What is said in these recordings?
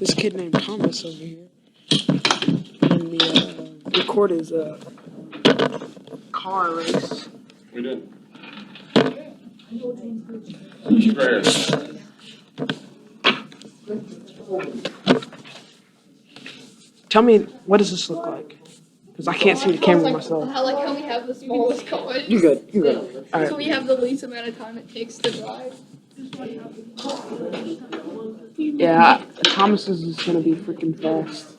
this kid named Thomas over here. And the record is car race. We did. Square. Tell me, what does this look like? Because I can't see the camera myself. I like how we have the smallest cars. You good, you good. All So right. we have the least amount of time it takes to drive. Yeah, Thomas's is gonna be freaking fast.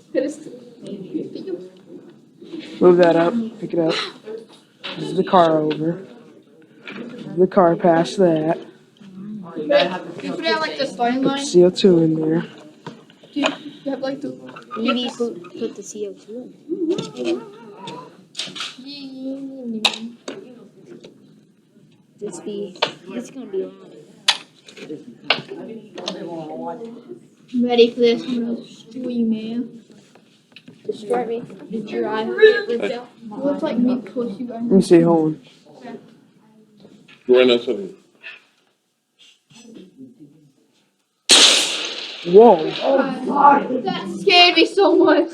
Move that up, pick it up. This is the car over. This is the car past that. You put it at like the starting Put line. CO2 in there. You have like the. Maybe put the CO2 in. It's gonna be loud. I'm ready for this. I'm gonna destroy you, man. Destroy me. Drive. Looks like me push you. Let me see, hold on. Go right now, something. Whoa. That scared me so much.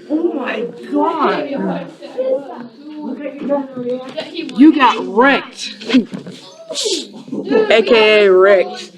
Oh my god. You got wrecked. AKA wrecked.